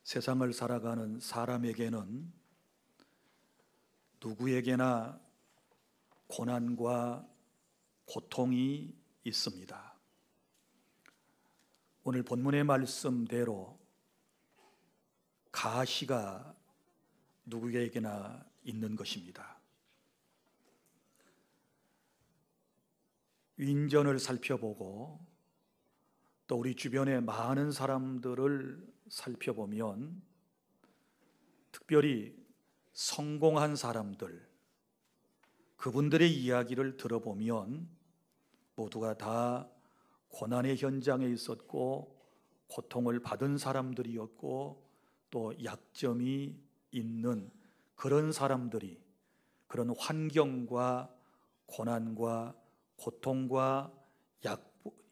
세상을 살아가는 사람에게는 누구에게나 고난과 고통이 있습니다. 오늘 본문의 말씀대로 가시가 누구에게나 있는 것입니다. 윈전을 살펴보고 또 우리 주변의 많은 사람들을 살펴보면 특별히 성공한 사람들, 그분들의 이야기를 들어보면 모두가 다 고난의 현장에 있었고 고통을 받은 사람들이었고 또 약점이 있는 그런 사람들이 그런 환경과 고난과 고통과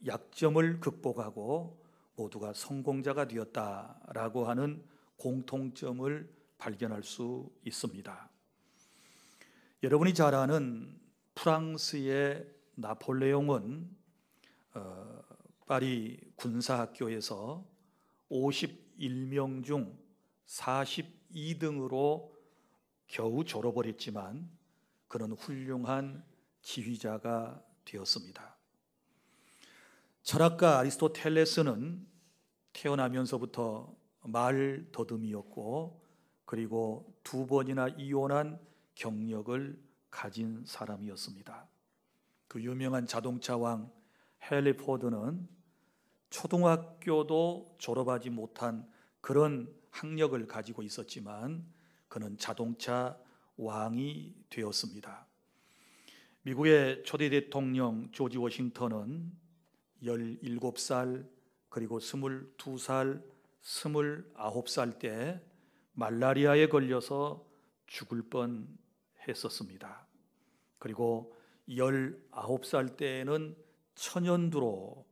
약점을 극복하고 모두가 성공자가 되었다라고 하는 공통점을 발견할 수 있습니다. 여러분이 잘 아는 프랑스의 나폴레옹은 파리 군사학교에서 51명 중 42등으로 겨우 졸업을 했지만 그는 훌륭한 지휘자가 되었습니다. 철학가 아리스토텔레스는 태어나면서부터 말 더듬이었고 그리고 2번이나 이혼한 경력을 가진 사람이었습니다. 그 유명한 자동차 왕 헨리 포드는 초등학교도 졸업하지 못한 그런 학력을 가지고 있었지만 그는 자동차 왕이 되었습니다. 미국의 초대 대통령 조지 워싱턴은 17살 그리고 22살, 29살 때 말라리아에 걸려서 죽을 뻔했었습니다. 그리고 19살 때에는 천연두로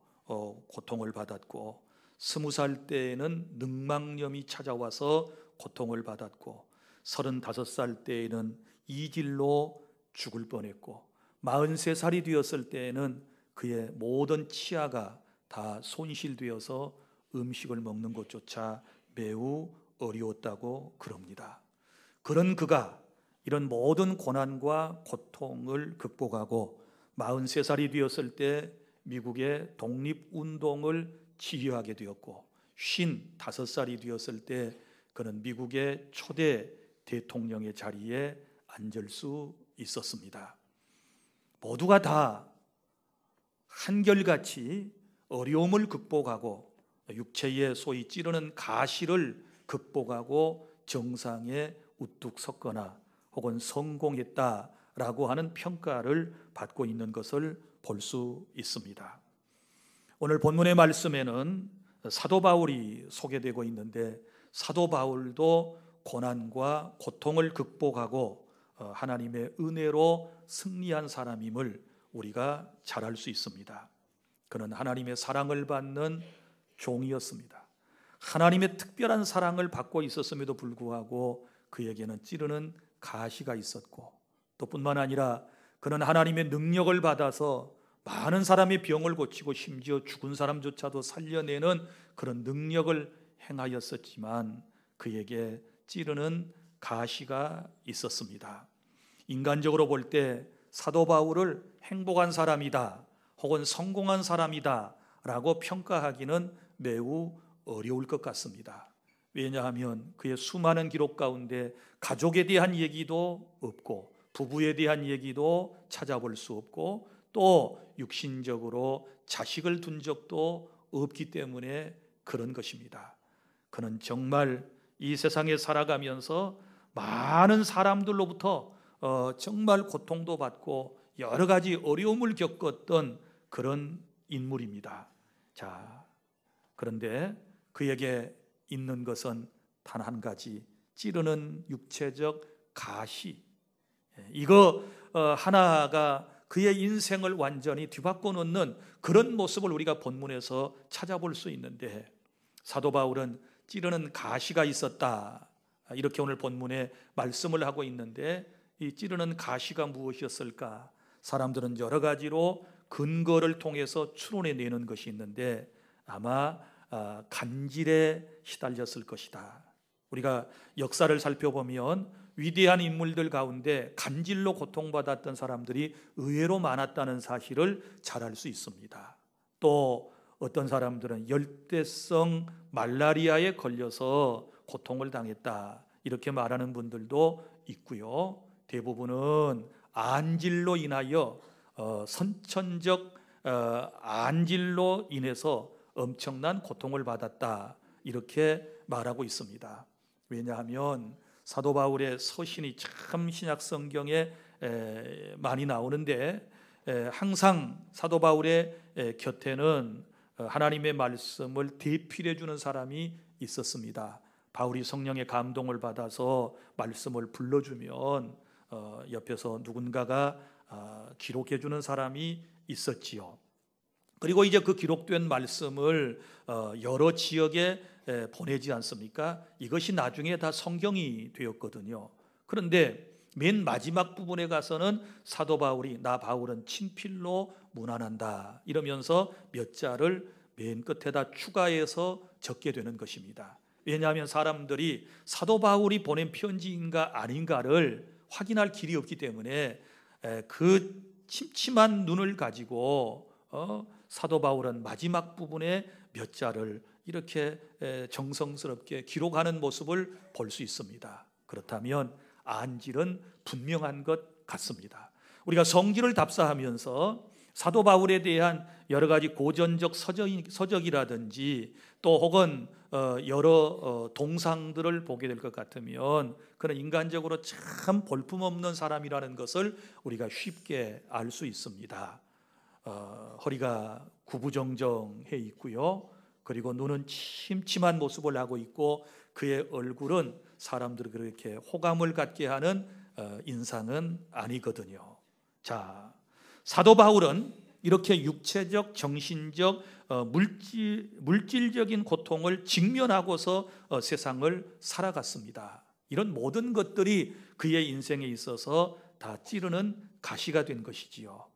고통을 받았고 20살 때에는 늑막염이 찾아와서 고통을 받았고 35살 때에는 이질로 죽을 뻔했고 43살이 되었을 때에는 그의 모든 치아가 다 손실되어서 음식을 먹는 것조차 매우 어려웠다고 그럽니다. 그런 그가 이런 모든 고난과 고통을 극복하고 43살이 되었을 때 미국의 독립운동을 지휘하게 되었고 55살이 되었을 때 그는 미국의 초대 대통령의 자리에 앉을 수 있었습니다. 모두가 다 한결같이 어려움을 극복하고 육체에 소위 찌르는 가시를 극복하고 정상에 우뚝 섰거나 혹은 성공했다라고 하는 평가를 받고 있는 것을 볼 수 있습니다. 오늘 본문의 말씀에는 사도 바울이 소개되고 있는데 사도 바울도 고난과 고통을 극복하고 하나님의 은혜로 승리한 사람임을 우리가 잘 알 수 있습니다. 그는 하나님의 사랑을 받는 종이었습니다. 하나님의 특별한 사랑을 받고 있었음에도 불구하고 그에게는 찌르는 가시가 있었고 또 뿐만 아니라 그는 하나님의 능력을 받아서 많은 사람의 병을 고치고 심지어 죽은 사람조차도 살려내는 그런 능력을 행하였었지만 그에게 찌르는 가시가 있었습니다. 인간적으로 볼 때 사도 바울을 행복한 사람이다 혹은 성공한 사람이다 라고 평가하기는 매우 어려울 것 같습니다. 왜냐하면 그의 수많은 기록 가운데 가족에 대한 얘기도 없고 부부에 대한 얘기도 찾아볼 수 없고 또 육신적으로 자식을 둔 적도 없기 때문에 그런 것입니다. 그는 정말 이 세상에 살아가면서 많은 사람들로부터 정말 고통도 받고 여러 가지 어려움을 겪었던 그런 인물입니다. 자, 그런데 그에게 있는 것은 단 한 가지, 찌르는 육체적 가시. 이거 하나가 그의 인생을 완전히 뒤바꿔 놓는 그런 모습을 우리가 본문에서 찾아볼 수 있는데 사도 바울은 찌르는 가시가 있었다 이렇게 오늘 본문에 말씀을 하고 있는데 이 찌르는 가시가 무엇이었을까? 사람들은 여러 가지로 근거를 통해서 추론해내는 것이 있는데 아마 간질에 시달렸을 것이다 우리가 역사를 살펴보면 위대한 인물들 가운데 간질로 고통받았던 사람들이 의외로 많았다는 사실을 잘 알 수 있습니다. 또 어떤 사람들은 열대성 말라리아에 걸려서 고통을 당했다, 이렇게 말하는 분들도 있고요. 대부분은 안질로 인하여 선천적 안질로 인해서 엄청난 고통을 받았다, 이렇게 말하고 있습니다. 왜냐하면 사도 바울의 서신이 참 신약 성경에 많이 나오는데 항상 사도 바울의 곁에는 하나님의 말씀을 대필해 주는 사람이 있었습니다. 바울이 성령의 감동을 받아서 말씀을 불러주면 옆에서 누군가가 기록해 주는 사람이 있었지요. 그리고 이제 그 기록된 말씀을 여러 지역에 보내지 않습니까? 이것이 나중에 다 성경이 되었거든요. 그런데 맨 마지막 부분에 가서는 사도 바울이 나 바울은 친필로 문안한다 이러면서 몇 자를 맨 끝에다 추가해서 적게 되는 것입니다. 왜냐하면 사람들이 사도 바울이 보낸 편지인가 아닌가를 확인할 길이 없기 때문에 그 침침한 눈을 가지고 사도 바울은 마지막 부분에 몇 자를 이렇게 정성스럽게 기록하는 모습을 볼 수 있습니다. 그렇다면 안질은 분명한 것 같습니다. 우리가 성질을 답사하면서 사도 바울에 대한 여러 가지 고전적 서적이라든지 또 혹은 여러 동상들을 보게 될 것 같으면 그는 인간적으로 참 볼품없는 사람이라는 것을 우리가 쉽게 알 수 있습니다. 허리가 구부정정해 있고요. 그리고 눈은 침침한 모습을 하고 있고 그의 얼굴은 사람들이 그렇게 호감을 갖게 하는 인상은 아니거든요. 자, 사도 바울은 이렇게 육체적, 정신적, 물질적인 고통을 직면하고서 세상을 살아갔습니다. 이런 모든 것들이 그의 인생에 있어서 다 찌르는 가시가 된 것이지요.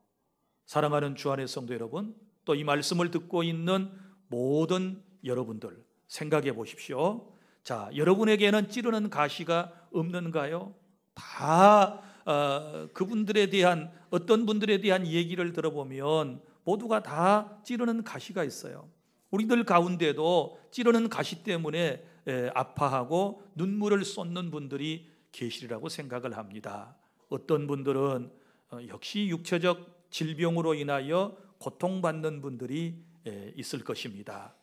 사랑하는 주 안의 성도 여러분, 또 이 말씀을 듣고 있는 모든 여러분들 생각해 보십시오. 자, 여러분에게는 찌르는 가시가 없는가요? 다 그분들에 대한 어떤 분들에 대한 얘기를 들어보면 모두가 다 찌르는 가시가 있어요. 우리들 가운데도 찌르는 가시 때문에 아파하고 눈물을 쏟는 분들이 계시리라고 생각을 합니다. 어떤 분들은 역시 육체적 질병으로 인하여 고통받는 분들이 있을 것입니다.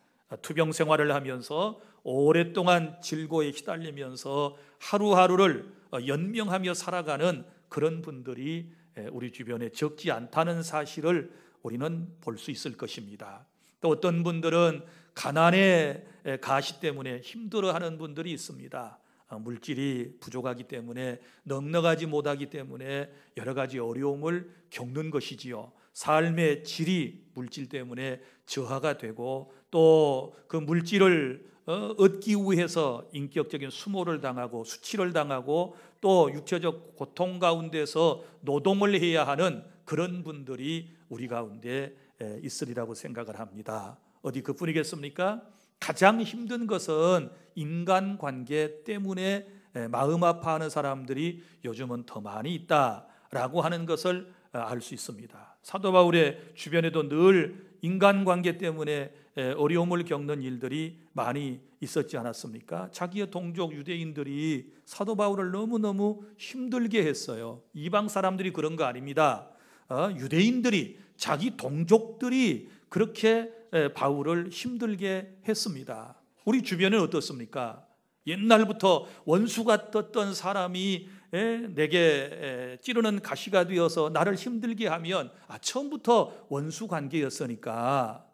투병 생활을 하면서 오랫동안 질고에 시달리면서 하루하루를 연명하며 살아가는 그런 분들이 우리 주변에 적지 않다는 사실을 우리는 볼 수 있을 것입니다. 또 어떤 분들은 가난의 가시 때문에 힘들어하는 분들이 있습니다. 물질이 부족하기 때문에 넉넉하지 못하기 때문에 여러 가지 어려움을 겪는 것이지요. 삶의 질이 물질 때문에 저하가 되고 또 그 물질을 얻기 위해서 인격적인 수모를 당하고 수치를 당하고 또 육체적 고통 가운데서 노동을 해야 하는 그런 분들이 우리 가운데 있으리라고 생각을 합니다. 어디 그뿐이겠습니까? 가장 힘든 것은 인간관계 때문에 마음 아파하는 사람들이 요즘은 더 많이 있다라고 하는 것을 알 수 있습니다. 사도 바울의 주변에도 늘 인간관계 때문에 어려움을 겪는 일들이 많이 있었지 않았습니까? 자기의 동족 유대인들이 사도 바울을 너무너무 힘들게 했어요. 이방 사람들이 그런 거 아닙니다. 유대인들이, 자기 동족들이 그렇게 바울을 힘들게 했습니다. 우리 주변은 어떻습니까? 옛날부터 원수가 떴던 사람이 내게 찌르는 가시가 되어서 나를 힘들게 하면 처음부터 원수 관계였으니까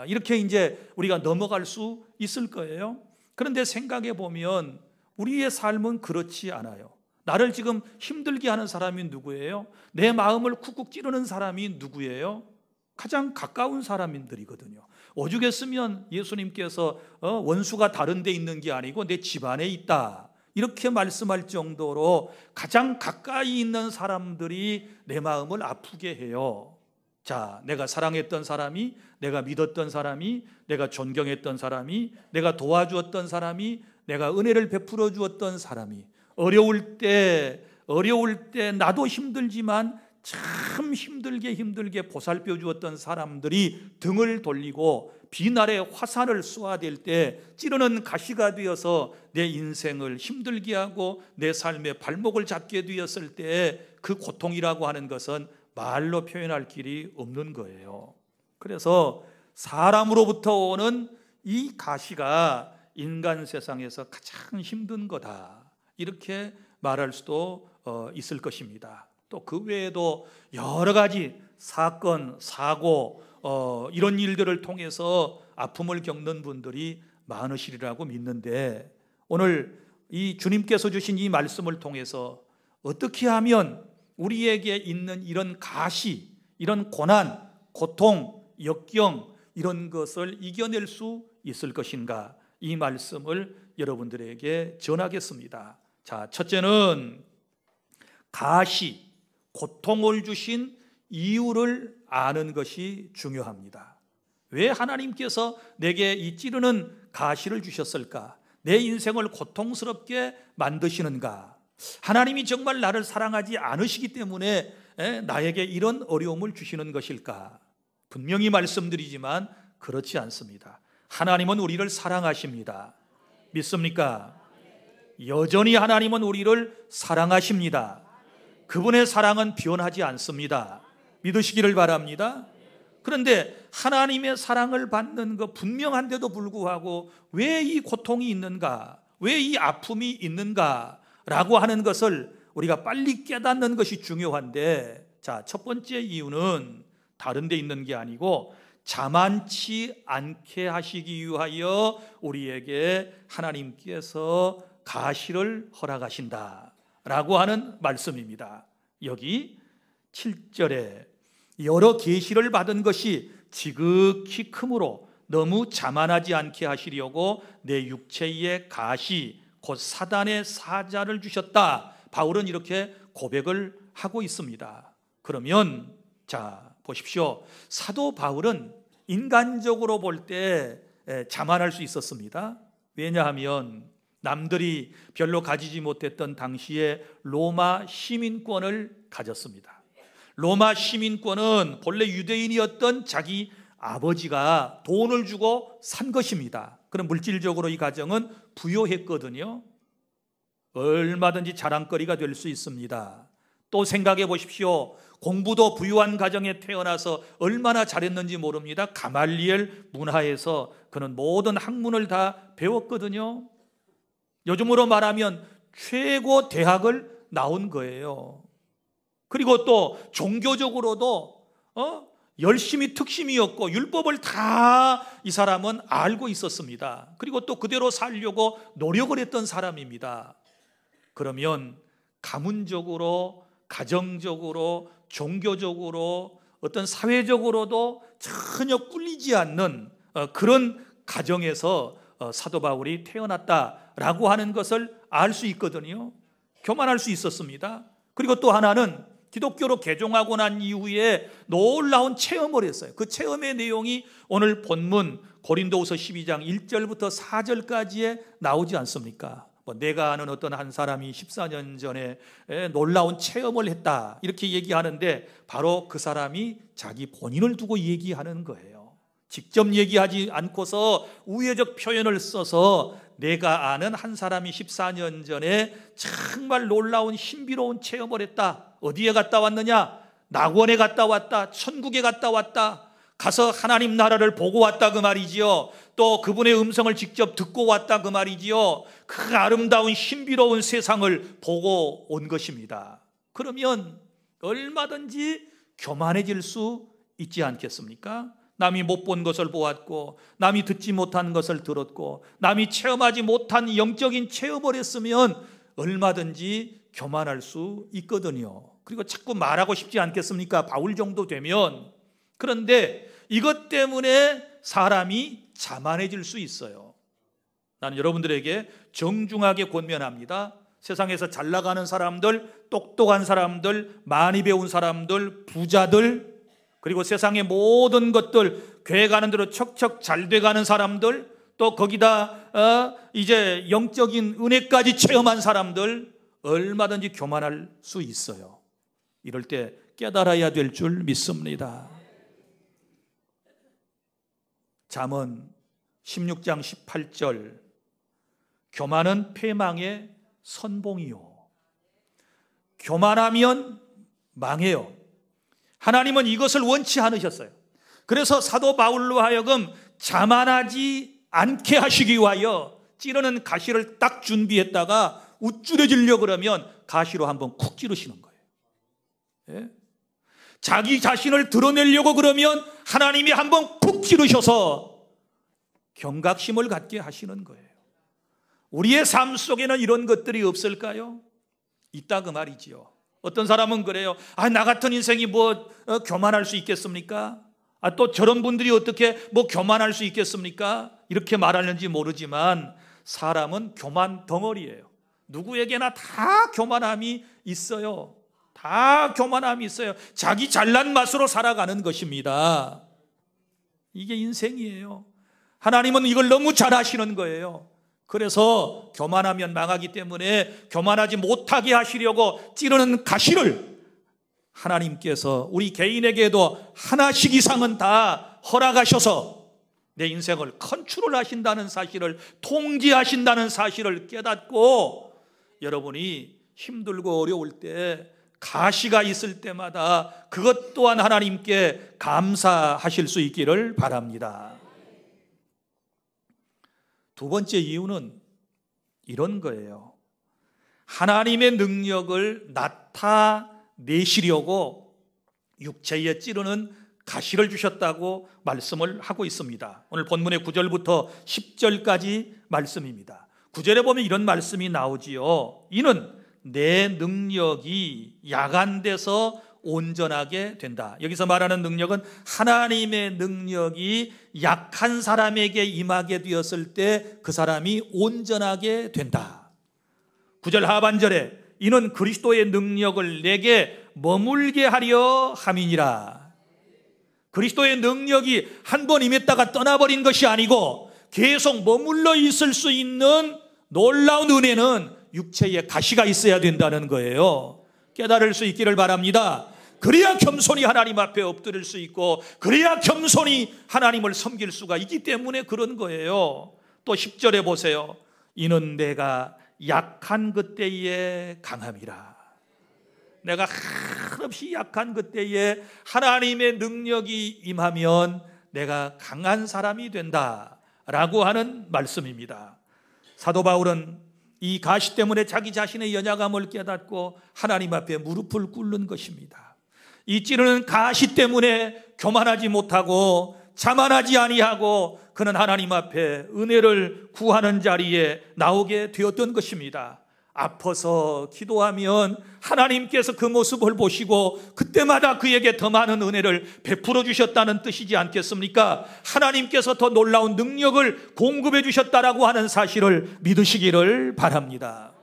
이렇게 이제 우리가 넘어갈 수 있을 거예요. 그런데 생각해 보면 우리의 삶은 그렇지 않아요. 나를 지금 힘들게 하는 사람이 누구예요? 내 마음을 쿡쿡 찌르는 사람이 누구예요? 가장 가까운 사람들이거든요. 오죽했으면 예수님께서 원수가 다른 데 있는 게 아니고 내 집안에 있다 이렇게 말씀할 정도로 가장 가까이 있는 사람들이 내 마음을 아프게 해요. 자, 내가 사랑했던 사람이, 내가 믿었던 사람이, 내가 존경했던 사람이, 내가 도와주었던 사람이 내가 은혜를 베풀어 주었던 사람이 어려울 때 나도 힘들지만 참 힘들게 보살펴 주었던 사람들이 등을 돌리고 비날에 화살을 쏘아댈 때 찌르는 가시가 되어서 내 인생을 힘들게 하고 내 삶의 발목을 잡게 되었을 때 그 고통이라고 하는 것은 말로 표현할 길이 없는 거예요. 그래서 사람으로부터 오는 이 가시가 인간 세상에서 가장 힘든 거다, 이렇게 말할 수도 있을 것입니다. 또 그 외에도 여러 가지 사건, 사고, 이런 일들을 통해서 아픔을 겪는 분들이 많으시리라고 믿는데, 오늘 이 주님께서 주신 이 말씀을 통해서 어떻게 하면 우리에게 있는 이런 가시, 이런 고난, 고통, 역경, 이런 것을 이겨낼 수 있을 것인가, 이 말씀을 여러분들에게 전하겠습니다. 자, 첫째는 가시, 고통을 주신 이유를 아는 것이 중요합니다. 왜 하나님께서 내게 이 찌르는 가시를 주셨을까? 내 인생을 고통스럽게 만드시는가? 하나님이 정말 나를 사랑하지 않으시기 때문에 나에게 이런 어려움을 주시는 것일까? 분명히 말씀드리지만 그렇지 않습니다. 하나님은 우리를 사랑하십니다. 믿습니까? 여전히 하나님은 우리를 사랑하십니다. 그분의 사랑은 변하지 않습니다. 믿으시기를 바랍니다. 그런데 하나님의 사랑을 받는 것 분명한데도 불구하고 왜 이 고통이 있는가, 왜 이 아픔이 있는가 라고 하는 것을 우리가 빨리 깨닫는 것이 중요한데, 자, 첫 번째 이유는 다른 데 있는 게 아니고 자만치 않게 하시기 위하여 우리에게 하나님께서 가시를 허락하신다 라고 하는 말씀입니다. 여기 7절에 여러 계시를 받은 것이 지극히 크므로 너무 자만하지 않게 하시려고 내 육체의 가시 곧 사단의 사자를 주셨다, 바울은 이렇게 고백을 하고 있습니다. 그러면 자, 보십시오. 사도 바울은 인간적으로 볼 때 자만할 수 있었습니다. 왜냐하면 남들이 별로 가지지 못했던 당시에 로마 시민권을 가졌습니다. 로마 시민권은 본래 유대인이었던 자기 아버지가 돈을 주고 산 것입니다. 그럼 물질적으로 이 가정은 부유했거든요. 얼마든지 자랑거리가 될 수 있습니다. 또 생각해 보십시오. 공부도 부유한 가정에 태어나서 얼마나 잘했는지 모릅니다. 가말리엘 문화에서 그는 모든 학문을 다 배웠거든요. 요즘으로 말하면 최고 대학을 나온 거예요. 그리고 또 종교적으로도 열심히 특심이었고 율법을 다 이 사람은 알고 있었습니다. 그리고 또 그대로 살려고 노력을 했던 사람입니다. 그러면 가문적으로, 가정적으로, 종교적으로, 어떤 사회적으로도 전혀 꿀리지 않는 그런 가정에서 사도 바울이 태어났다라고 하는 것을 알 수 있거든요. 교만할 수 있었습니다. 그리고 또 하나는 기독교로 개종하고 난 이후에 놀라운 체험을 했어요. 그 체험의 내용이 오늘 본문 고린도후서 12장 1절부터 4절까지에 나오지 않습니까? 내가 아는 어떤 한 사람이 14년 전에 놀라운 체험을 했다, 이렇게 얘기하는데 바로 그 사람이 자기 본인을 두고 얘기하는 거예요. 직접 얘기하지 않고서 우회적 표현을 써서 내가 아는 한 사람이 14년 전에 정말 놀라운 신비로운 체험을 했다. 어디에 갔다 왔느냐? 낙원에 갔다 왔다. 천국에 갔다 왔다. 가서 하나님 나라를 보고 왔다, 그 말이지요. 또 그분의 음성을 직접 듣고 왔다, 그 말이지요. 그 아름다운 신비로운 세상을 보고 온 것입니다. 그러면 얼마든지 교만해질 수 있지 않겠습니까? 남이 못 본 것을 보았고, 남이 듣지 못한 것을 들었고, 남이 체험하지 못한 영적인 체험을 했으면 얼마든지 교만할 수 있거든요. 그리고 자꾸 말하고 싶지 않겠습니까? 바울 정도 되면. 그런데 이것 때문에 사람이 자만해질 수 있어요. 나는 여러분들에게 정중하게 권면합니다. 세상에서 잘 나가는 사람들, 똑똑한 사람들, 많이 배운 사람들, 부자들, 그리고 세상의 모든 것들 교회 가는 대로 척척 잘 돼가는 사람들, 또 거기다 이제 영적인 은혜까지 체험한 사람들 얼마든지 교만할 수 있어요. 이럴 때 깨달아야 될 줄 믿습니다. 잠언 16장 18절, 교만은 패망의 선봉이요. 교만하면 망해요. 하나님은 이것을 원치 않으셨어요. 그래서 사도 바울로 하여금 자만하지 않게 하시기 위하여 찌르는 가시를 딱 준비했다가 우쭐해지려고 그러면 가시로 한번 쿡 찌르시는 거예요. 예? 자기 자신을 드러내려고 그러면 하나님이 한번 쿡 찌르셔서 경각심을 갖게 하시는 거예요. 우리의 삶 속에는 이런 것들이 없을까요? 있다 그 말이지요. 어떤 사람은 그래요. 나 같은 인생이 교만할 수 있겠습니까? 또 저런 분들이 어떻게 교만할 수 있겠습니까? 이렇게 말하는지 모르지만 사람은 교만 덩어리예요. 누구에게나 다 교만함이 있어요. 다 교만함이 있어요. 자기 잘난 맛으로 살아가는 것입니다. 이게 인생이에요. 하나님은 이걸 너무 잘 아시는 거예요. 그래서 교만하면 망하기 때문에 교만하지 못하게 하시려고 찌르는 가시를 하나님께서 우리 개인에게도 하나씩 이상은 다 허락하셔서 내 인생을 컨트롤 하신다는 사실을, 통제하신다는 사실을 깨닫고 여러분이 힘들고 어려울 때 가시가 있을 때마다 그것 또한 하나님께 감사하실 수 있기를 바랍니다. 두 번째 이유는 이런 거예요. 하나님의 능력을 나타내시려고 육체에 찌르는 가시를 주셨다고 말씀을 하고 있습니다. 오늘 본문의 9절부터 10절까지 말씀입니다. 9절에 보면 이런 말씀이 나오지요. 이는 내 능력이 야간돼서 온전하게 된다. 여기서 말하는 능력은 하나님의 능력이 약한 사람에게 임하게 되었을 때 그 사람이 온전하게 된다. 9절 하반절에 이는 그리스도의 능력을 내게 머물게 하려 함이니라. 그리스도의 능력이 한 번 임했다가 떠나버린 것이 아니고 계속 머물러 있을 수 있는 놀라운 은혜는 육체에 가시가 있어야 된다는 거예요. 깨달을 수 있기를 바랍니다. 그래야 겸손히 하나님 앞에 엎드릴 수 있고 그래야 겸손히 하나님을 섬길 수가 있기 때문에 그런 거예요. 또 10절에 보세요. 이는 내가 약한 그때에 강함이라. 내가 한없이 약한 그때에 하나님의 능력이 임하면 내가 강한 사람이 된다라고 하는 말씀입니다. 사도 바울은 이 가시 때문에 자기 자신의 연약함을 깨닫고 하나님 앞에 무릎을 꿇는 것입니다. 이 찌르는 가시 때문에 교만하지 못하고 자만하지 아니하고 그는 하나님 앞에 은혜를 구하는 자리에 나오게 되었던 것입니다. 아파서 기도하면 하나님께서 그 모습을 보시고 그때마다 그에게 더 많은 은혜를 베풀어 주셨다는 뜻이지 않겠습니까? 하나님께서 더 놀라운 능력을 공급해 주셨다라고 하는 사실을 믿으시기를 바랍니다.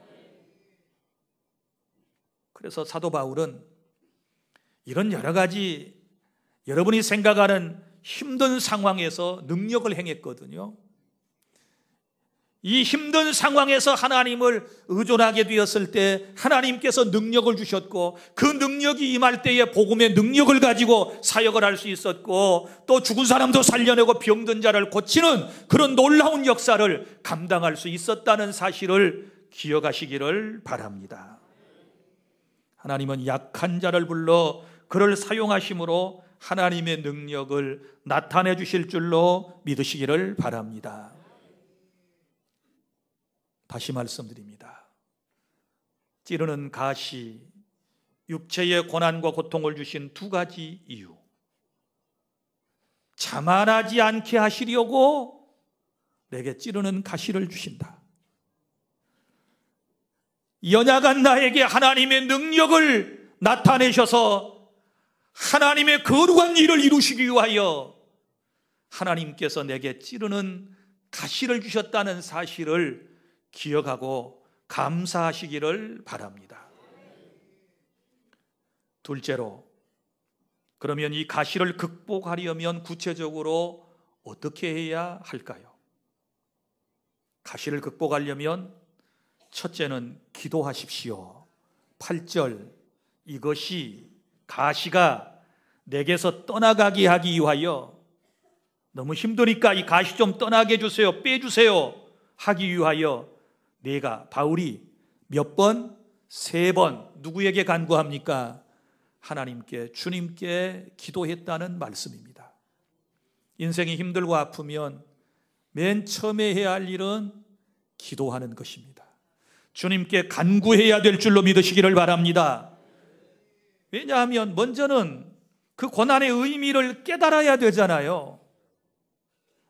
그래서 사도 바울은 이런 여러 가지 여러분이 생각하는 힘든 상황에서 능력을 행했거든요. 이 힘든 상황에서 하나님을 의존하게 되었을 때 하나님께서 능력을 주셨고 그 능력이 임할 때에 복음의 능력을 가지고 사역을 할 수 있었고 또 죽은 사람도 살려내고 병든 자를 고치는 그런 놀라운 역사를 감당할 수 있었다는 사실을 기억하시기를 바랍니다. 하나님은 약한 자를 불러 그를 사용하심으로 하나님의 능력을 나타내 주실 줄로 믿으시기를 바랍니다. 다시 말씀드립니다. 찌르는 가시, 육체의 고난과 고통을 주신 두 가지 이유. 자만하지 않게 하시려고 내게 찌르는 가시를 주신다. 연약한 나에게 하나님의 능력을 나타내셔서 하나님의 거룩한 일을 이루시기 위하여 하나님께서 내게 찌르는 가시를 주셨다는 사실을 기억하고 감사하시기를 바랍니다. 둘째로, 그러면 이 가시를 극복하려면 구체적으로 어떻게 해야 할까요? 가시를 극복하려면 첫째는 기도하십시오. 8절, 이것이 가시가 내게서 떠나가게 하기 위하여, 너무 힘드니까 이 가시 좀 떠나게 해주세요, 빼주세요 하기 위하여 내가, 바울이 몇 번? 3번 누구에게 간구합니까? 하나님께, 주님께 기도했다는 말씀입니다. 인생이 힘들고 아프면 맨 처음에 해야 할 일은 기도하는 것입니다. 주님께 간구해야 될 줄로 믿으시기를 바랍니다. 왜냐하면 먼저는 그 고난의 의미를 깨달아야 되잖아요.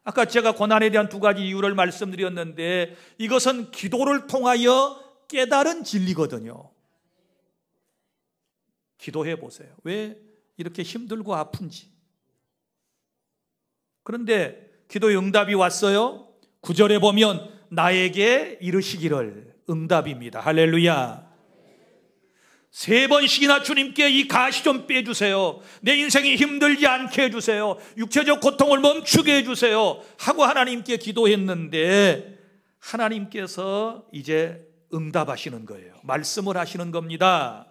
아까 제가 고난에 대한 2가지 이유를 말씀드렸는데, 이것은 기도를 통하여 깨달은 진리거든요. 기도해 보세요. 왜 이렇게 힘들고 아픈지. 그런데 기도의 응답이 왔어요. 9절에 보면 나에게 이르시기를, 응답입니다. 할렐루야. 3번씩이나 주님께 이 가시 좀 빼주세요, 내 인생이 힘들지 않게 해주세요, 육체적 고통을 멈추게 해주세요 하고 하나님께 기도했는데, 하나님께서 이제 응답하시는 거예요. 말씀을 하시는 겁니다.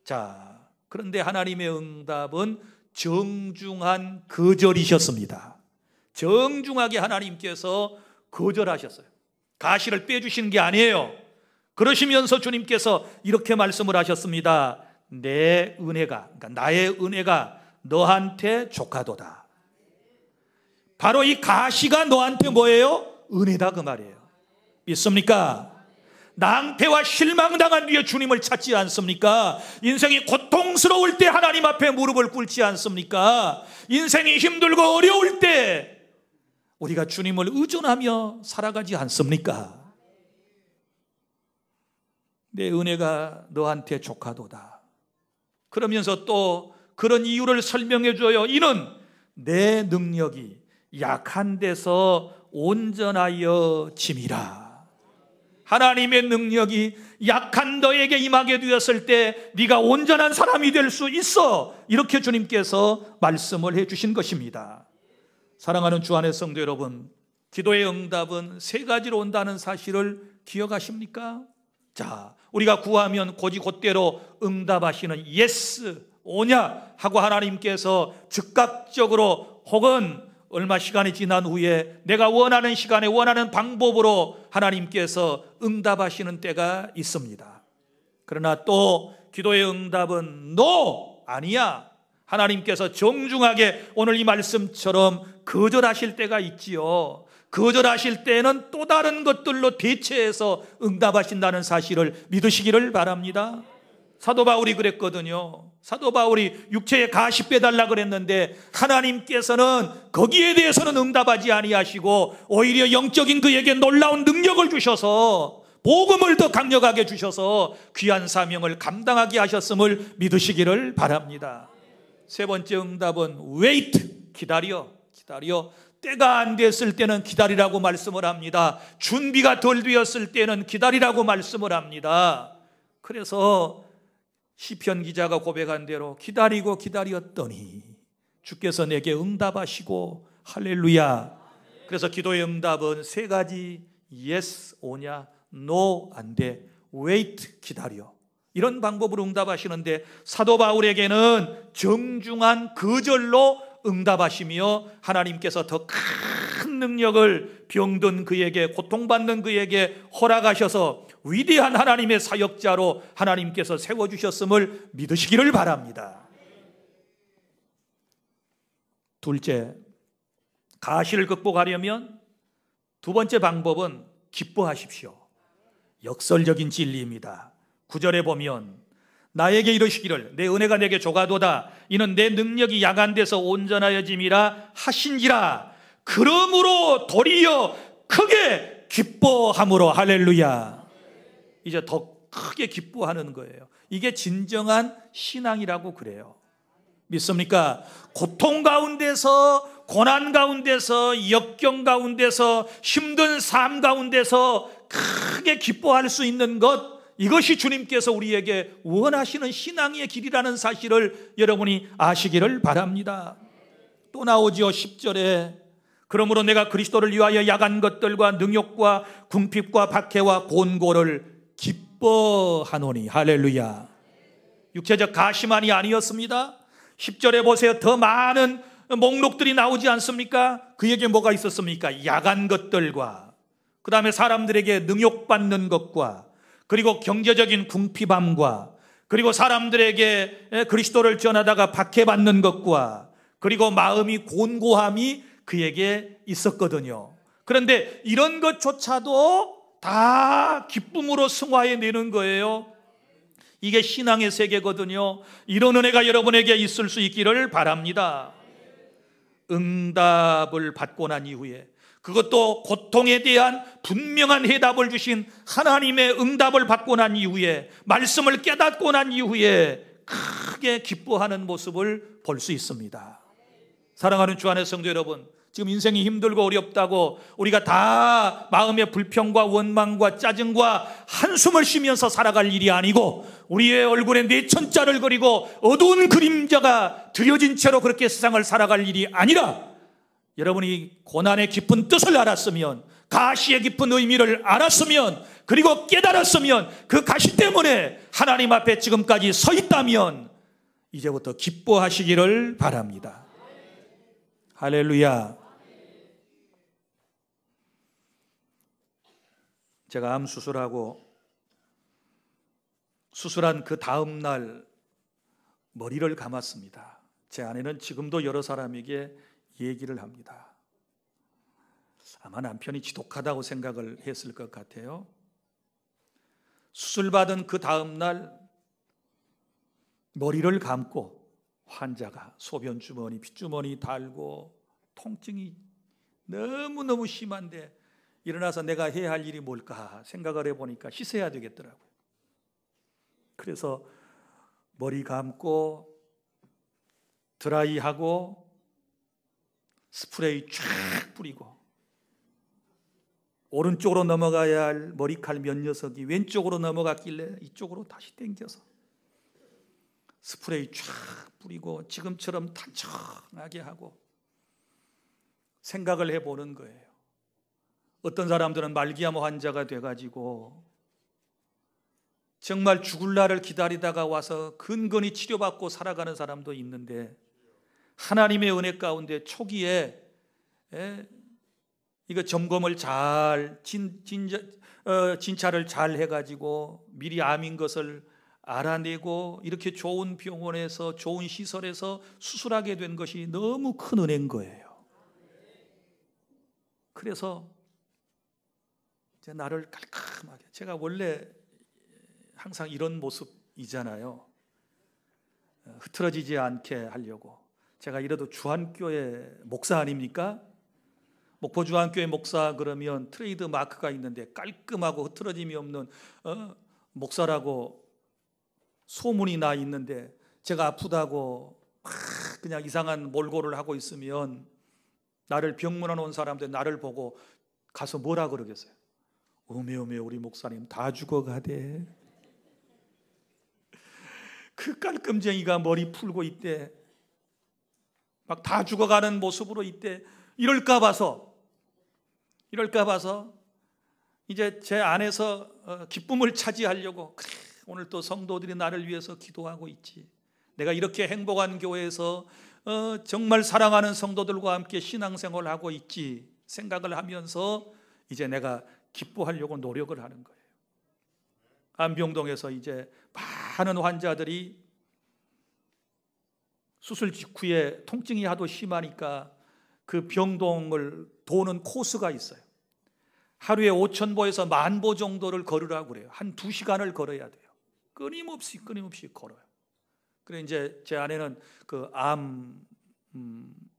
자, 그런데 하나님의 응답은 정중한 거절이셨습니다. 정중하게 하나님께서 거절하셨어요. 가시를 빼주시는 게 아니에요. 그러시면서 주님께서 이렇게 말씀을 하셨습니다. 내 은혜가, 그러니까 나의 은혜가 너한테 족하도다. 바로 이 가시가 너한테 뭐예요? 은혜다, 그 말이에요. 믿습니까? 낭패와 실망당한 뒤에 주님을 찾지 않습니까? 인생이 고통스러울 때 하나님 앞에 무릎을 꿇지 않습니까? 인생이 힘들고 어려울 때 우리가 주님을 의존하며 살아가지 않습니까? 내 은혜가 너한테 족하도다. 그러면서 또 그런 이유를 설명해 줘요. 이는 내 능력이 약한 데서 온전하여 짐이라. 하나님의 능력이 약한 너에게 임하게 되었을 때 네가 온전한 사람이 될 수 있어. 이렇게 주님께서 말씀을 해 주신 것입니다. 사랑하는 주 안의 성도 여러분, 기도의 응답은 3가지로 온다는 사실을 기억하십니까? 자, 우리가 구하면 곧이곧대로 응답하시는 예스, 오냐 하고 하나님께서 즉각적으로, 혹은 얼마 시간이 지난 후에 내가 원하는 시간에 원하는 방법으로 하나님께서 응답하시는 때가 있습니다. 그러나 또 기도의 응답은 노, 아니야, 하나님께서 정중하게 오늘 이 말씀처럼 거절하실 때가 있지요. 거절하실 때는 또 다른 것들로 대체해서 응답하신다는 사실을 믿으시기를 바랍니다. 사도 바울이 그랬거든요. 사도 바울이 육체에 가시 빼달라 그랬는데 하나님께서는 거기에 대해서는 응답하지 아니하시고 오히려 영적인 그에게 놀라운 능력을 주셔서, 복음을 더 강력하게 주셔서 귀한 사명을 감당하게 하셨음을 믿으시기를 바랍니다. 3번째 응답은 wait, 기다려. 때가 안 됐을 때는 기다리라고 말씀을 합니다. 준비가 덜 되었을 때는 기다리라고 말씀을 합니다. 그래서 시편 기자가 고백한 대로 기다리고 기다렸더니 주께서 내게 응답하시고, 할렐루야. 그래서 기도의 응답은 3가지, yes, 오냐, no, 안 돼, wait, 기다려. 이런 방법으로 응답하시는데, 사도 바울에게는 정중한 거절로 응답하시며 하나님께서 더 큰 능력을 병든 그에게, 고통받는 그에게 허락하셔서 위대한 하나님의 사역자로 하나님께서 세워주셨음을 믿으시기를 바랍니다. 둘째, 가시를 극복하려면 2번째 방법은 기뻐하십시오. 역설적인 진리입니다. 9절에 보면 나에게 이르시기를 내 은혜가 내게 조가도다. 이는 내 능력이 약한 데서 온전하여짐이라 하신지라. 그러므로 도리어 크게 기뻐함으로, 할렐루야. 이제 더 크게 기뻐하는 거예요. 이게 진정한 신앙이라고 그래요. 믿습니까? 고통 가운데서, 고난 가운데서, 역경 가운데서, 힘든 삶 가운데서 크게 기뻐할 수 있는 것, 이것이 주님께서 우리에게 원하시는 신앙의 길이라는 사실을 여러분이 아시기를 바랍니다. 또 나오지요. 10절에 그러므로 내가 그리스도를 위하여 야간 것들과 능욕과 궁핍과 박해와 곤고를 기뻐하노니. 할렐루야. 육체적 가시만이 아니었습니다. 10절에 보세요. 더 많은 목록들이 나오지 않습니까? 그에게 뭐가 있었습니까? 야간 것들과, 그 다음에 사람들에게 능욕받는 것과, 그리고 경제적인 궁핍함과, 그리고 사람들에게 그리스도를 전하다가 박해받는 것과, 그리고 마음이 곤고함이 그에게 있었거든요. 그런데 이런 것조차도 다 기쁨으로 승화해내는 거예요. 이게 신앙의 세계거든요. 이런 은혜가 여러분에게 있을 수 있기를 바랍니다. 응답을 받고 난 이후에, 그것도 고통에 대한 분명한 해답을 주신 하나님의 응답을 받고 난 이후에, 말씀을 깨닫고 난 이후에 크게 기뻐하는 모습을 볼 수 있습니다. 사랑하는 주 안의 성도 여러분, 지금 인생이 힘들고 어렵다고 우리가 다 마음의 불평과 원망과 짜증과 한숨을 쉬면서 살아갈 일이 아니고, 우리의 얼굴에 내천자를 그리고 어두운 그림자가 드려진 채로 그렇게 세상을 살아갈 일이 아니라, 여러분이 고난의 깊은 뜻을 알았으면, 가시의 깊은 의미를 알았으면, 그리고 깨달았으면, 그 가시 때문에 하나님 앞에 지금까지 서 있다면 이제부터 기뻐하시기를 바랍니다. 할렐루야. 제가 암 수술하고 수술한 그 다음 날 머리를 감았습니다. 제 아내는 지금도 여러 사람에게 얘기를 합니다. 아마 남편이 지독하다고 생각을 했을 것 같아요. 수술받은 그 다음 날 머리를 감고 환자가 소변 주머니, 핏주머니 달고 통증이 너무너무 심한데, 일어나서 내가 해야 할 일이 뭘까 생각을 해보니까 씻어야 되겠더라고요. 그래서 머리 감고 드라이하고 스프레이 쫙 뿌리고, 오른쪽으로 넘어가야 할 머리칼 몇 녀석이 왼쪽으로 넘어갔길래 이쪽으로 다시 당겨서 스프레이 쫙 뿌리고 지금처럼 단정하게 하고 생각을 해보는 거예요. 어떤 사람들은 말기암 환자가 돼가지고 정말 죽을 날을 기다리다가 와서 근근히 치료받고 살아가는 사람도 있는데, 하나님의 은혜 가운데 초기에 이거 점검을 잘 진찰을 잘 해가지고 미리 암인 것을 알아내고 이렇게 좋은 병원에서 좋은 시설에서 수술하게 된 것이 너무 큰 은혜인 거예요. 그래서 이제 나를 깔끔하게, 제가 원래 항상 이런 모습이잖아요. 흐트러지지 않게 하려고. 제가 이래도 주한교회 목사 아닙니까? 목포 주한교회 목사 그러면 트레이드 마크가 있는데 깔끔하고 흐트러짐이 없는 목사라고 소문이 나 있는데, 제가 아프다고 막 그냥 이상한 몰골을 하고 있으면 나를 병문안 온 사람들 나를 보고 가서 뭐라 그러겠어요? 어메 우리 목사님 다 죽어가대. 그 깔끔쟁이가 머리 풀고 있대, 막 다 죽어가는 모습으로 있대. 이럴까 봐서 이제 제 안에서 기쁨을 차지하려고, 그래 오늘 또 성도들이 나를 위해서 기도하고 있지, 내가 이렇게 행복한 교회에서 정말 사랑하는 성도들과 함께 신앙생활을 하고 있지 생각을 하면서 이제 내가 기뻐하려고 노력을 하는 거예요. 안병동에서 이제 많은 환자들이 수술 직후에 통증이 하도 심하니까 그 병동을 도는 코스가 있어요. 하루에 5,000보에서 10,000보 정도를 걸으라고 그래요. 한 2시간을 걸어야 돼요. 끊임없이 걸어요. 그래 이제 제 아내는 그 암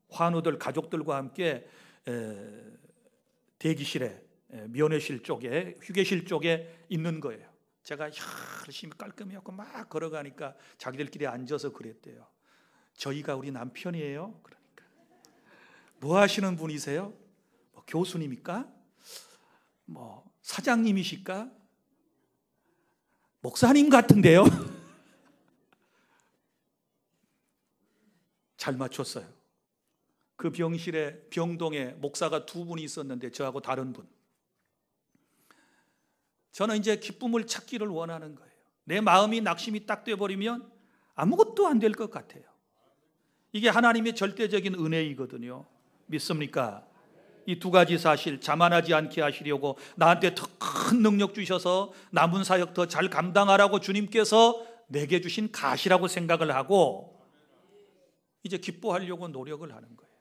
환우들 가족들과 함께 대기실에, 면회실 쪽에, 휴게실 쪽에 있는 거예요. 제가 열심히 깔끔히 하고 막 걸어가니까 자기들끼리 앉아서 그랬대요. 저희가 우리 남편이에요. 그러니까 뭐 하시는 분이세요? 뭐 교수님입니까? 뭐 사장님이실까? 목사님 같은데요. 잘 맞췄어요. 그 병실에 병동에 목사가 두 분이 있었는데 저하고 다른 분. 저는 이제 기쁨을 찾기를 원하는 거예요. 내 마음이 낙심이 딱 돼버리면 아무것도 안 될 것 같아요. 이게 하나님의 절대적인 은혜이거든요. 믿습니까? 이 두 가지 사실, 자만하지 않게 하시려고 나한테 더 큰 능력 주셔서 남은 사역 더 잘 감당하라고 주님께서 내게 주신 가시라고 생각을 하고 이제 기뻐하려고 노력을 하는 거예요.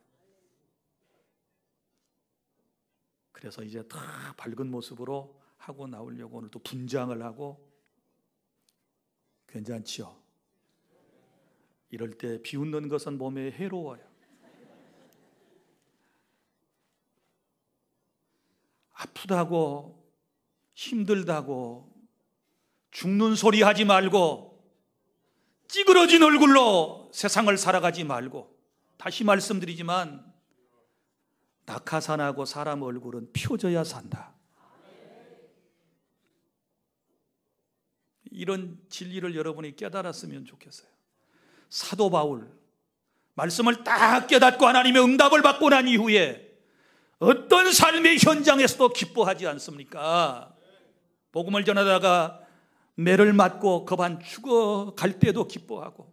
그래서 이제 다 밝은 모습으로 하고 나오려고 오늘 또 분장을 하고. 괜찮지요? 이럴 때 비웃는 것은 몸에 해로워요. 아프다고 힘들다고 죽는 소리 하지 말고 찌그러진 얼굴로 세상을 살아가지 말고, 다시 말씀드리지만 낙하산하고 사람 얼굴은 펴져야 산다. 이런 진리를 여러분이 깨달았으면 좋겠어요. 사도 바울 말씀을 딱 깨닫고 하나님의 응답을 받고 난 이후에 어떤 삶의 현장에서도 기뻐하지 않습니까? 복음을 전하다가 매를 맞고 겁안 죽어갈 때도 기뻐하고,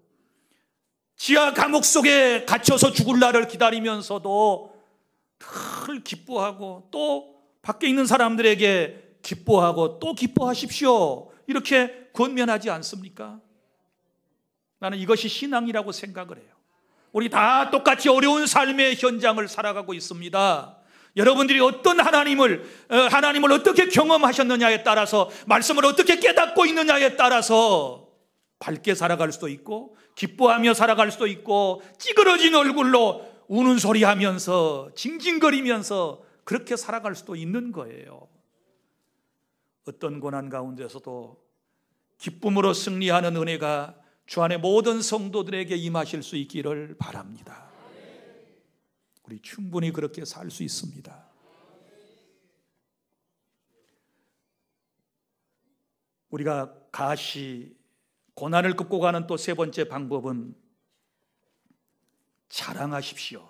지하 감옥 속에 갇혀서 죽을 날을 기다리면서도 늘 기뻐하고, 또 밖에 있는 사람들에게 기뻐하고 또 기뻐하십시오 이렇게 권면하지 않습니까? 나는 이것이 신앙이라고 생각을 해요. 우리 다 똑같이 어려운 삶의 현장을 살아가고 있습니다. 여러분들이 어떤 하나님을 어떻게 경험하셨느냐에 따라서, 말씀을 어떻게 깨닫고 있느냐에 따라서 밝게 살아갈 수도 있고 기뻐하며 살아갈 수도 있고, 찌그러진 얼굴로 우는 소리 하면서 징징거리면서 그렇게 살아갈 수도 있는 거예요. 어떤 고난 가운데서도 기쁨으로 승리하는 은혜가 주 안에 모든 성도들에게 임하실 수 있기를 바랍니다. 우리 충분히 그렇게 살 수 있습니다. 우리가 가시, 고난을 극복하는 또 세 번째 방법은 자랑하십시오.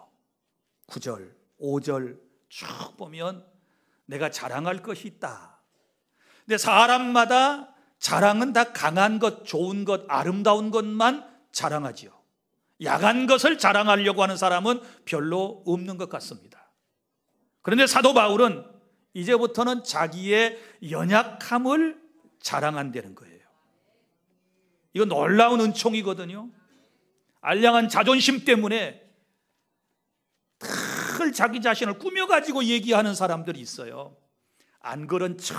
9절, 5절 쭉 보면 내가 자랑할 것이 있다. 근데 사람마다 자랑은 다 강한 것, 좋은 것, 아름다운 것만 자랑하지요. 야간 것을 자랑하려고 하는 사람은 별로 없는 것 같습니다. 그런데 사도 바울은 이제부터는 자기의 연약함을 자랑한다는 거예요. 이거 놀라운 은총이거든요. 알량한 자존심 때문에 늘 자기 자신을 꾸며가지고 얘기하는 사람들이 있어요. 안 그런 척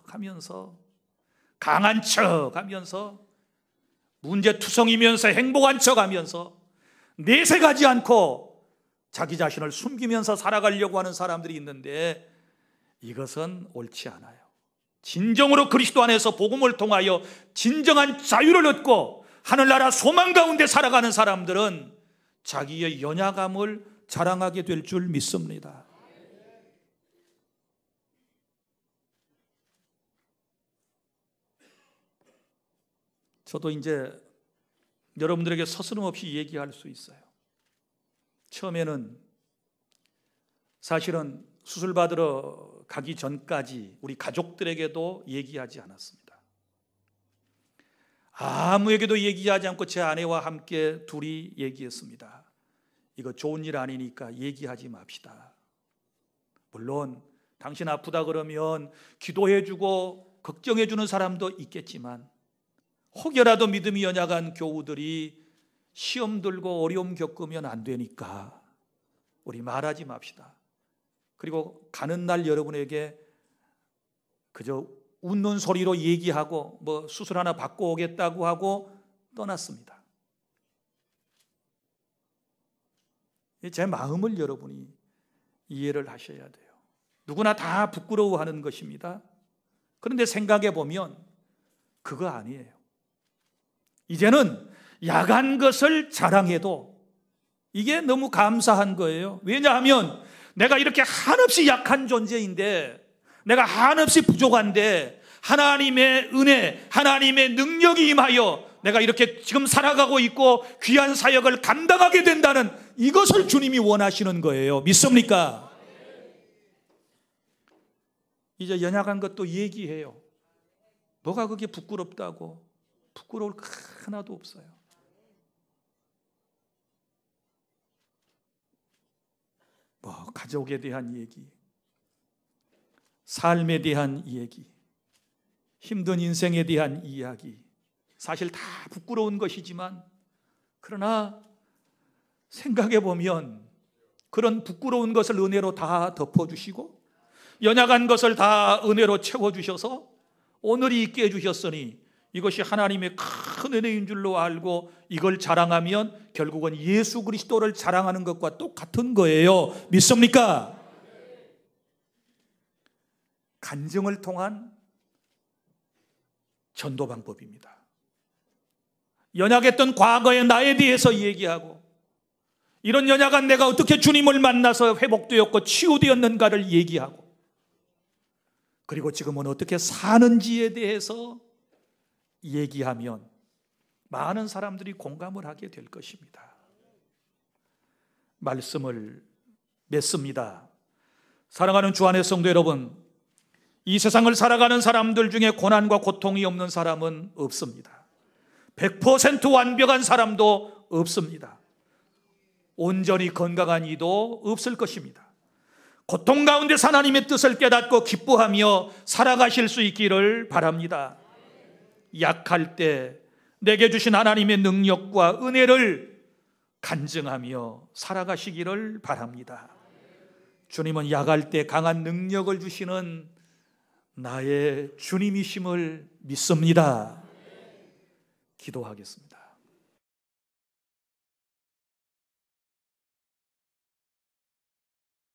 하면서, 강한 척 하면서, 문제투성이면서 행복한 척 하면서 내색하지 않고 자기 자신을 숨기면서 살아가려고 하는 사람들이 있는데, 이것은 옳지 않아요. 진정으로 그리스도 안에서 복음을 통하여 진정한 자유를 얻고 하늘나라 소망 가운데 살아가는 사람들은 자기의 연약함을 자랑하게 될 줄 믿습니다. 저도 이제 여러분들에게 서스럼없이 얘기할 수 있어요. 처음에는 사실은 수술 받으러 가기 전까지 우리 가족들에게도 얘기하지 않았습니다. 아무에게도 얘기하지 않고 제 아내와 함께 둘이 얘기했습니다. 이거 좋은 일 아니니까 얘기하지 맙시다. 물론 당신 아프다 그러면 기도해주고 걱정해주는 사람도 있겠지만, 혹여라도 믿음이 연약한 교우들이 시험 들고 어려움 겪으면 안 되니까 우리 말하지 맙시다. 그리고 가는 날 여러분에게 그저 웃는 소리로 얘기하고 뭐 수술 하나 받고 오겠다고 하고 떠났습니다. 제 마음을 여러분이 이해를 하셔야 돼요. 누구나 다 부끄러워하는 것입니다. 그런데 생각해 보면 그거 아니에요. 이제는 야간 것을 자랑해도 이게 너무 감사한 거예요. 왜냐하면 내가 이렇게 한없이 약한 존재인데, 내가 한없이 부족한데 하나님의 은혜, 하나님의 능력이 임하여 내가 이렇게 지금 살아가고 있고 귀한 사역을 감당하게 된다는 이것을 주님이 원하시는 거예요. 믿습니까? 이제 연약한 것도 얘기해요. 뭐가 그게 부끄럽다고? 부끄러울 거 하나도 없어요. 뭐 가족에 대한 얘기, 삶에 대한 얘기, 힘든 인생에 대한 이야기, 사실 다 부끄러운 것이지만 그러나 생각해 보면 그런 부끄러운 것을 은혜로 다 덮어주시고 연약한 것을 다 은혜로 채워주셔서 오늘이 있게 해주셨으니 이것이 하나님의 큰 은혜인 줄로 알고 이걸 자랑하면 결국은 예수 그리스도를 자랑하는 것과 똑같은 거예요. 믿습니까? 간증을 통한 전도 방법입니다. 연약했던 과거의 나에 대해서 얘기하고 이런 연약한 내가 어떻게 주님을 만나서 회복되었고 치유되었는가를 얘기하고 그리고 지금은 어떻게 사는지에 대해서 얘기하면 많은 사람들이 공감을 하게 될 것입니다. 말씀을 맺습니다. 사랑하는 주 안의 성도 여러분, 이 세상을 살아가는 사람들 중에 고난과 고통이 없는 사람은 없습니다. 100% 완벽한 사람도 없습니다. 온전히 건강한 이도 없을 것입니다. 고통 가운데 하나님의 뜻을 깨닫고 기뻐하며 살아가실 수 있기를 바랍니다. 약할 때 내게 주신 하나님의 능력과 은혜를 간증하며 살아가시기를 바랍니다. 주님은 약할 때 강한 능력을 주시는 나의 주님이심을 믿습니다. 기도하겠습니다.